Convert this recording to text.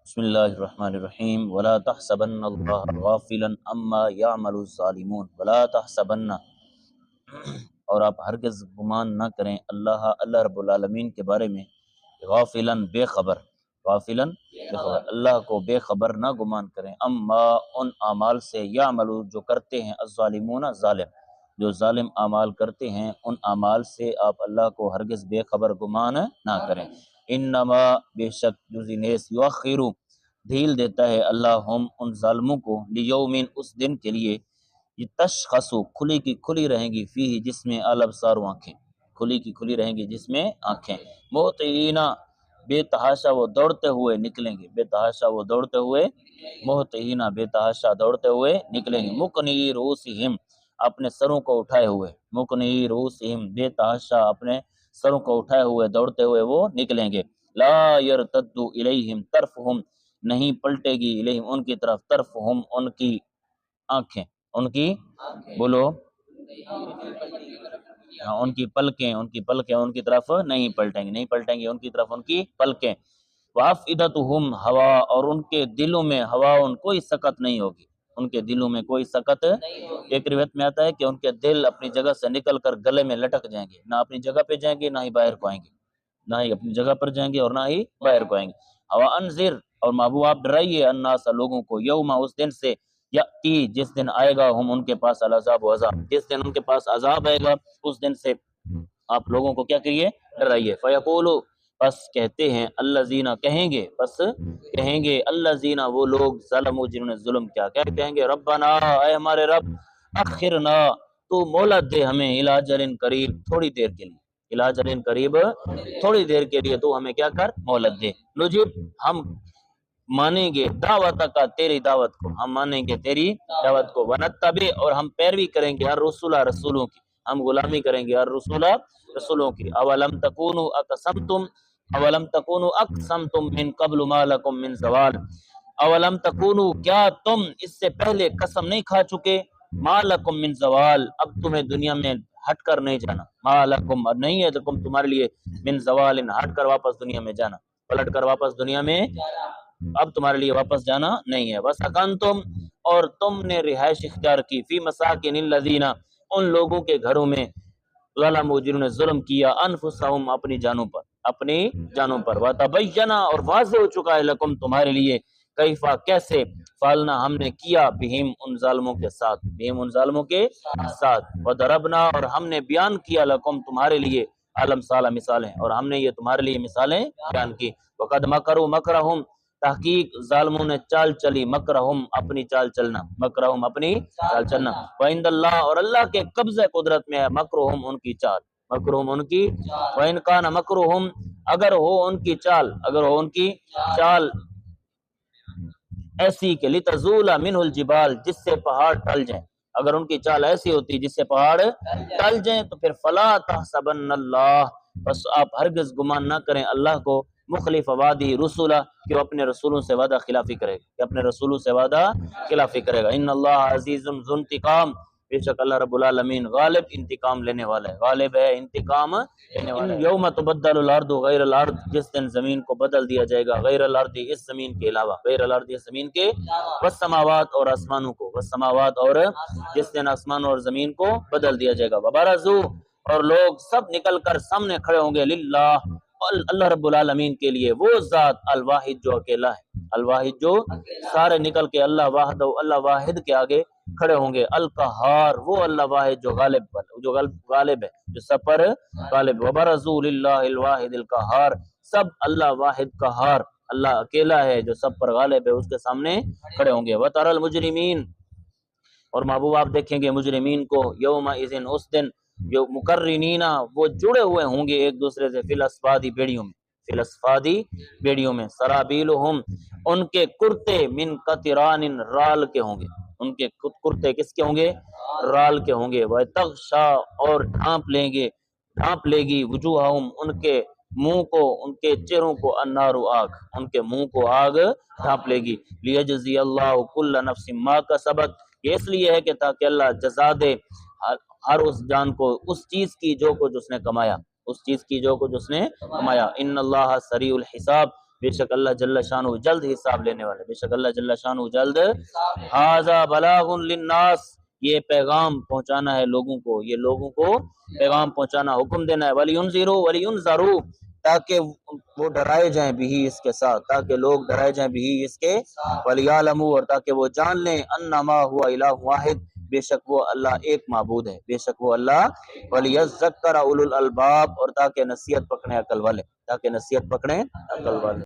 بسم اللہ الرحمن الرحیم ولا تحسبن اللہ غافلا عما يعمل الظالمون ولا تحسبن، اور آپ ہرگز گمان نہ کریں اللہ رب العالمین کے بارے میں غافلاً بے خبر، غافلاً بے خبر، اللہ کو بے خبر نہ گمان کریں، اما ان اعمال سے، یعمل جو کرتے ہیں، الظالمون ظالم، جو ظالم اعمال کرتے ہیں ان اعمال سے آپ اللہ کو ہرگز بے خبر گمان نہ کریں۔ انما بے شک جزی نیس یؤخر، ڈھیل دیتا ہے اللہ ہم ان ظالموں کو، لیومن اس دن کے لیے، یہ تشخص کھلی کی کھلی رہیں گی، فیہ جس میں الابصار آنکھیں، کھلی کی کھلی رہیں گی جس میں آنکھیں، مہطعین بے تحاشا وہ دوڑتے ہوئے نکلیں گے، بے تحاشا وہ دوڑتے ہوئے، مہطعین بے تحاشا دوڑتے ہوئے نکلیں گے، مقنعی رؤوسہم اپنے سروں کو اٹھائے ہوئے، مقنعی رؤوسہم بے تحاشا اپنے سروں کو اٹھائے ہوئے دوڑتے ہوئے وہ نکلیں گے، لا یرتد الیہم طرفہم نہیں پلٹے گی الیہم ان کی طرف، طرفہم ان کی آنکھیں، ان کی بولو، ہاں ان کی پلکیں، ان کی پلکیں ان کی طرف نہیں پلٹیں گی، نہیں پلٹیں گی ان کی طرف ان کی پلکیں، وافئدتہم ہوا اور ان کے دلوں میں ہوا، ان کوئی سکت نہیں ہوگی، ان کے دلوں میں کوئی سکت، ایک روایت میں آتا ہے کہ ان کے دل اپنی جگہ سے نکل کر گلے میں لٹک جائیں گے، نہ اپنی جگہ پہ جائیں گے نہ ہی باہر کو آئیں گے، نہ ہی اپنی جگہ پر جائیں گے اور نہ ہی باہر کو آئیں گے۔ وانذر اور محبوب آپ ڈرائیے الناس لوگوں کو، یوم اس دن سے، یاتی جس دن آئے گا، ہم ان کے پاس العذاب و عذاب، جس دن ان کے پاس عذاب آئے گا اس دن سے آپ لوگوں کو کیا کریے، ڈرائیے۔ فیقولو پس کہتے ہیں الذین کہیں گے، پس کہیں گے الذین وہ لوگ، ظلموا جنہوں نے ظلم کیا، کیا کہیں گے، ربنا اے ہمارے رب، اخرنا تو مہلت دے ہمیں، الی اجل قریب تھوڑی دیر کے لیے، الی اجل قریب تھوڑی دیر کے لیے تو ہمیں کیا کر، مہلت دے، نجب ہم مانیں گے دعوت کا تیری دعوت کو، ہم مانیں گے تیری دعوت کو، ونتبع اور ہم پیروی کریں گے الرسول رسولوں کی، ہم غلامی کریں گے الرسول رسولوں کی، اولم تکونوا اقسمتم من قبل ما لکم من زوال، اولم تکونوا کیا تم اس سے پہلے قسم نہیں کھا چکے، ما لکم من زوال اب تمہیں دنیا میں ہٹ کر نہیں جانا، ما لکم نہیں ہے لکم تمہارے لیے، من زوال ہٹ کر واپس دنیا میں جانا، پلٹ کر واپس دنیا میں اب تمہارے لیے واپس جانا نہیں ہے، وسکنتم اور تم نے رہائش اختیار کی، فی مساکن الذین ان لوگوں کے گھروں میں، ظلموا جنہوں نے ظلم کیا، انفسہم اپنی جانوں پر، اپنی جانوں پر، وتبینہ اور واضح ہو چکا ہے لکم تمہارے لیے، کیفا کیسے، فعلنا ہم نے کیا، بہم ان ظالموں کے ساتھ، بہم ان ظالموں کے ساتھ، وضربنا اور ہم نے بیان کیا لکم تمہارے لیے، عالم سالہ مثالیں، اور ہم نے یہ تمہارے لیے مثالیں بیان کی، وقد مکروا مکرہم تحقیق ظالموں نے چال چلی، مکرہم اپنی چال چلنا، مکرہم اپنی چال چلنا، وعند اللہ اور اللہ کے قبضہ قدرت میں ہے، مکرہم ان کی چال، مکرہم ان کی، وَإِنْ كَانَ مَكْرُهُمْ اگر ہو ان کی چال، اگر ہو ان کی چال ایسی کہ لِتَزُولَ مِنْهُ الْجِبَالِ جس سے پہاڑ ٹل جائیں، اگر ان کی چال ایسی ہوتی جس سے پہاڑ ٹل جائیں تو پھر فَلَا تَحْسَبَنَّ اللَّهَ بس آپ ہرگز گمان نہ کریں اللہ کو، مخلف وعدہ رسولہ کہ وہ اپنے رسولوں سے وعدہ خلافی کرے گا، کہ اپنے رسولوں سے وعدہ خلافی کرے گا، ان اللہ عزیز ذو انتقام بے شک اللہ رب العالمین غالب انتقام لینے والا ہے، غالب ہے انتقام لینے والا ہے۔ یوم تبدل الارض غیر الارض جس دن زمین کو بدل دیا جائے گا، غیر الارض اس زمین کے علاوہ، غیر الارض اس زمین کے، والسماوات اور آسمانوں کو، والسماوات اور جس دن آسمان اور زمین کو بدل دیا جائے گا، وبرزوا اور لوگ سب نکل کر سامنے کھڑے ہوں گے، للہ اللہ رب العالمین کے لیے، وہ ذات الواحد جو اکیلا ہے، الواحد جو سارے نکل کے اللہ واحد، اللہ واحد کے آگے کھڑے ہوں گے، القہار وہ اللہ واحد جو غالب ہے، جو سب پر غالب، وبرزوا للہ الواحد القہار سب اللہ واحد قہار، اللہ اکیلا ہے جو سب پر غالب ہے، اس کے سامنے کھڑے ہوں گے، وترى المجرمین اور محبوب آپ دیکھیں گے مجرمین کو، یومئذ اس دن، جو مقرنین وہ جڑے ہوئے ہوں گے ایک دوسرے سے، فی الاصفاد بیڑیوں میں، فی الاصفاد بیڑیوں میں، سرابیلہم ان کے کرتے، من قطران رال کے ہوں گے، ان کے کرتے کس کے ہوں گے، رال کے ہوں گے، وتغشا اور ڈھانپ لے گی وجوہہم ان کے منہ کو، ان کے چہروں کو، النار آگ، ان کے منہ کو آگ ڈھانپ لے گی، لیجزی اللہ کل نفس ما کسبت یہ اس لیے ہے کہ تاکہ اللہ جزا دے ہر اس جان کو اس چیز کی جو کچھ اس نے کمایا، اس چیز کی جو کچھ اس نے کمایا، ان اللہ سریع الحساب بے شک اللہ جل شانہ جلد حساب لینے والے، بے شک اللہ جل شانہ جلد۔ ھذا بلاغ للناس، یہ پیغام پہنچانا ہے لوگوں کو، یہ لوگوں کو پیغام پہنچانا، حکم دینا ہے، وَلِيُنذِرُوا وَلِيُنذَرُوا، تاکہ وہ ڈرائے جائیں بھی اس کے ساتھ، تاکہ لوگ ڈرائے جائیں بھی اس کے، وَلِيَعْلَمُوا، اور تاکہ وہ جان لیں، انما هو الہ واحد، بے شک وہ اللہ ایک معبود ہے، بے شک وہ اللہ، وَلِيَذَّكَّرَ أُولُو الْأَلْبَابِ، اور تاکہ نصیحت پکڑیں عقل والے، تاکہ نصیحت پکڑیں عقل والے۔